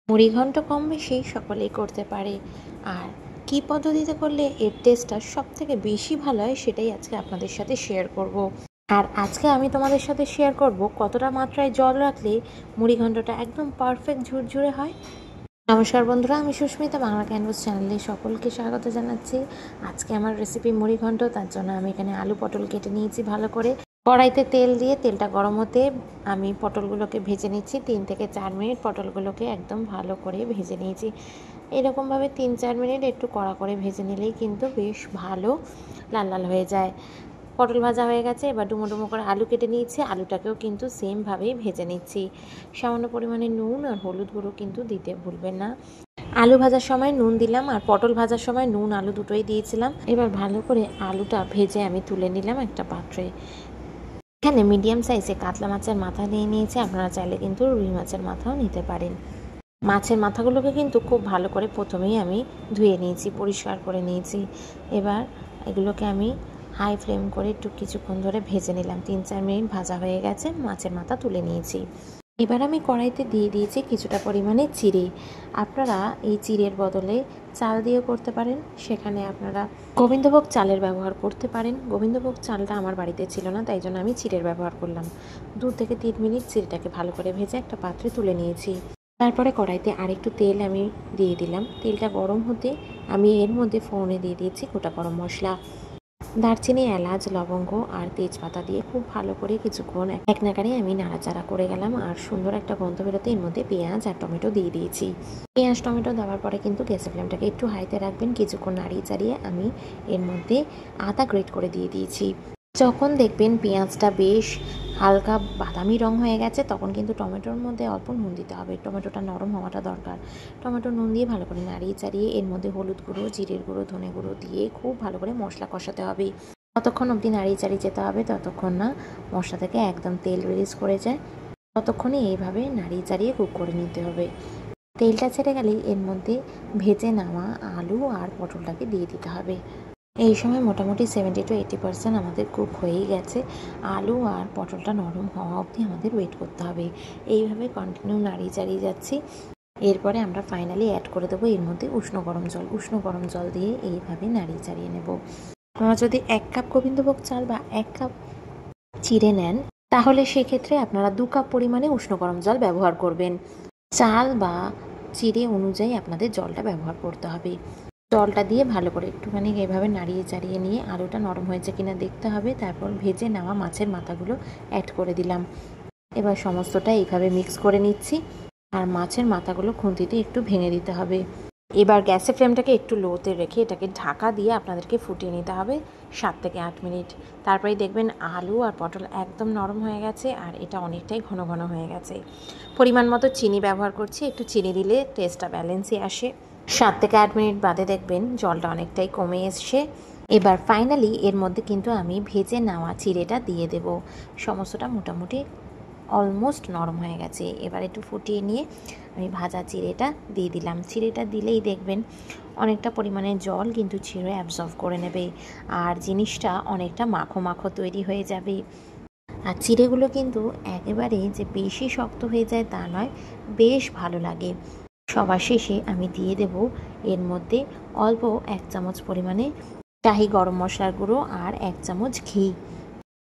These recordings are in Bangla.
মুড়িঘণ্ট কম বেশি সকলেই করতে পারে। আর কী পদ্ধতিতে করলে এর টেস্টটা সবথেকে বেশি ভালো হয় সেটাই আজকে আপনাদের সাথে শেয়ার করব। আর আজকে আমি তোমাদের সাথে শেয়ার করব কতটা মাত্রায় জল রাখলে মুড়িঘণ্টটা একদম পারফেক্ট ঝুরঝুরে হয়। নমস্কার বন্ধুরা, আমি সুস্মিতা, বাংলা ক্যানভাস চ্যানেলে সকলকে স্বাগত জানাচ্ছি। আজকে আমার রেসিপি মুড়িঘণ্ট। তার জন্য আমি এখানে আলু পটল কেটে নিয়েছি ভালো করে। কড়াইতে তেল দিয়ে তেলটা গরম হতে আমি পটলগুলোকে ভেজে নিচ্ছি। 3 থেকে 4 মিনিট পটলগুলোকে একদম ভালো করে ভেজে নিয়েছি। এরকমভাবে 3-4 মিনিট একটু কড়া করে ভেজে নিলেই কিন্তু বেশ ভালো লাল লাল হয়ে যায়। পটল ভাজা হয়ে গেছে, এবার ডুমো ডুমো করে আলু কেটে নিয়েছি। আলুটাকেও কিন্তু সেমভাবেই ভেজে নিচ্ছি। সামান্য পরিমাণে নুন আর হলুদ গুঁড়ো কিন্তু দিতে ভুলবেন না। আলু ভাজার সময় নুন দিলাম আর পটল ভাজার সময় নুন আলু দুটোই দিয়েছিলাম। এবার ভালো করে আলুটা ভেজে আমি তুলে নিলাম একটা পাত্রে। এখানে মিডিয়াম সাইজে কাতলা মাছের মাথা নিয়ে নিয়েছি। আপনারা চাইলে কিন্তু রুই মাছের মাথাও নিতে পারেন। মাছের মাথাগুলোকে কিন্তু খুব ভালো করে প্রথমেই আমি ধুয়ে নিয়েছি, পরিষ্কার করে নিয়েছি। এবার এগুলোকে আমি হাই ফ্লেম করে একটু কিছুক্ষণ ধরে ভেজে নিলাম। 3-4 মিনিট ভাজা হয়ে গেছে, মাছের মাথা তুলে নিয়েছি। এবার আমি কড়াইতে দিয়ে দিয়েছি কিছুটা পরিমাণে চিড়ে। আপনারা এই চিড়ের বদলে চাল দিয়েও করতে পারেন। সেখানে আপনারা গোবিন্দভোগ চালের ব্যবহার করতে পারেন। গোবিন্দভোগ চালটা আমার বাড়িতে ছিল না, তাই জন্য আমি চিড়ের ব্যবহার করলাম। 2 থেকে 3 মিনিট চিড়েটাকে ভালো করে ভেজে একটা পাত্রে তুলে নিয়েছি। তারপরে কড়াইতে আরেকটু তেল আমি দিয়ে দিলাম। তেলটা গরম হতে আমি এর মধ্যে ফোড়নে দিয়ে দিয়েছি গোটা গরম মশলা, দারচিনি, এলাচ, লবঙ্গ আর তেজপাতা দিয়ে খুব ভালো করে কিছুক্ষণ এক নাগাড়ে আমি নাড়াচাড়া করে গেলাম। আর সুন্দর একটা গন্ধ বেরোতে এর মধ্যে পেঁয়াজ আর টমেটো দিয়ে দিয়েছি। পেঁয়াজ টমেটো দেওয়ার পরে কিন্তু গ্যাসের ফ্লেমটাকে একটু হাইতে রাখবেন। কিছুক্ষণ নাড়িয়ে চাড়িয়ে আমি এর মধ্যে আদা গ্রেট করে দিয়ে দিয়েছি। যখন দেখবেন পেঁয়াজটা বেশ হালকা বাদামি রং হয়ে গেছে, তখন কিন্তু টমেটোর মধ্যে অল্প নুন দিতে হবে। টমেটোটা নরম হওয়াটা দরকার। টমেটো নুন দিয়ে ভালো করে নাড়িয়ে চাড়িয়ে এর মধ্যে হলুদ গুঁড়ো, জিরের গুঁড়ো, ধনে গুঁড়ো দিয়ে খুব ভালো করে মশলা কষাতে হবে। ততক্ষণ অবধি নাড়িয়ে চাড়িয়ে যেতে হবে যতক্ষণ না মশলা থেকে একদম তেল রিলিজ করে যায়। ততক্ষণই এইভাবে নাড়িয়ে চাড়িয়ে কুক করে নিতে হবে। তেলটা ছেড়ে গেলেই এর মধ্যে ভেজে নেওয়া আলু আর পটলটাকে দিয়ে দিতে হবে। এই সময় মোটামুটি 70-80% আমাদের কুক হয়েই গেছে। আলু আর পটলটা নরম হওয়া অবধি আমাদের ওয়েট করতে হবে। এইভাবে কন্টিনিউ নাড়িয়ে চাড়িয়ে যাচ্ছি। এরপরে আমরা ফাইনালি অ্যাড করে দেবো এর মধ্যে উষ্ণ গরম জল। উষ্ণ গরম জল দিয়ে এইভাবে নাড়িয়ে চাড়িয়ে নেব। আপনারা যদি 1 কাপ গোবিন্দভোগ চাল বা 1 কাপ চিড়ে নেন, তাহলে সেক্ষেত্রে আপনারা 2 কাপ পরিমাণে উষ্ণ গরম জল ব্যবহার করবেন। চাল বা চিড়ে অনুযায়ী আপনাদের জলটা ব্যবহার করতে হবে। জলটা দিয়ে ভালো করে একটুখানি এভাবে নাড়িয়ে চাড়িয়ে নিয়ে আলুটা নরম হয়েছে কিনা দেখতে হবে। তারপর ভেজে নেওয়া মাছের মাথাগুলো অ্যাড করে দিলাম। এবার সমস্তটা এইভাবে মিক্স করে নিচ্ছি। আর মাছের মাথাগুলো খুন্তিতে একটু ভেঙে দিতে হবে। এবার গ্যাসের ফ্লেমটাকে একটু লোতে রেখে এটাকে ঢাকা দিয়ে আপনাদেরকে ফুটিয়ে নিতে হবে 7 থেকে 8 মিনিট। তারপরেই দেখবেন আলু আর পটল একদম নরম হয়ে গেছে আর এটা অনেকটাই ঘন ঘন হয়ে গেছে। পরিমাণ মতো চিনি ব্যবহার করছি। একটু চিনি দিলে টেস্টটা ব্যালেন্সে আসে। 7 থেকে 8 মিনিট বাদে দেখবেন জলটা অনেকটাই কমে এসছে। এবার ফাইনালি এর মধ্যে কিন্তু আমি ভেজে নেওয়া চিড়েটা দিয়ে দেব। সমস্তটা মোটামুটি অলমোস্ট নরম হয়ে গেছে। এবার একটু ফুটিয়ে নিয়ে আমি ভাজা চিড়েটা দিয়ে দিলাম। চিড়েটা দিলেই দেখবেন অনেকটা পরিমাণে জল কিন্তু চিড়ে অ্যাবজর্ব করে নেবে আর জিনিসটা অনেকটা মাখো মাখো তৈরি হয়ে যাবে। আর চিড়েগুলো কিন্তু একেবারে যে বেশি শক্ত হয়ে যায় তা নয়, বেশ ভালো লাগে। সবার শেষে আমি দিয়ে দেব এর মধ্যে অল্প 1 চামচ পরিমাণে শাহি গরম মশলার গুঁড়ো আর 1 চামচ ঘি।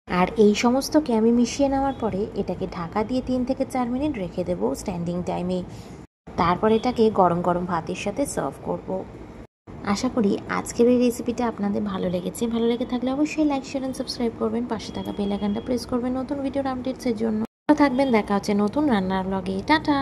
আর এই সমস্তকে আমি মিশিয়ে নেওয়ার পরে এটাকে ঢাকা দিয়ে 3 থেকে 4 মিনিট রেখে দেবো স্ট্যান্ডিং টাইমে। তারপর এটাকে গরম গরম ভাতের সাথে সার্ভ করব। আশা করি আজকের এই রেসিপিটা আপনাদের ভালো লেগেছে। ভালো লেগে থাকলে অবশ্যই লাইক, শেয়ার এন্ড সাবস্ক্রাইব করবেন। পাশে থাকা বেল আইকনটা প্রেস করবেন নতুন ভিডিওর আপডেটসের জন্য। ভালো থাকবেন, দেখা হচ্ছে নতুন রান্নার ব্লগে। টাটা।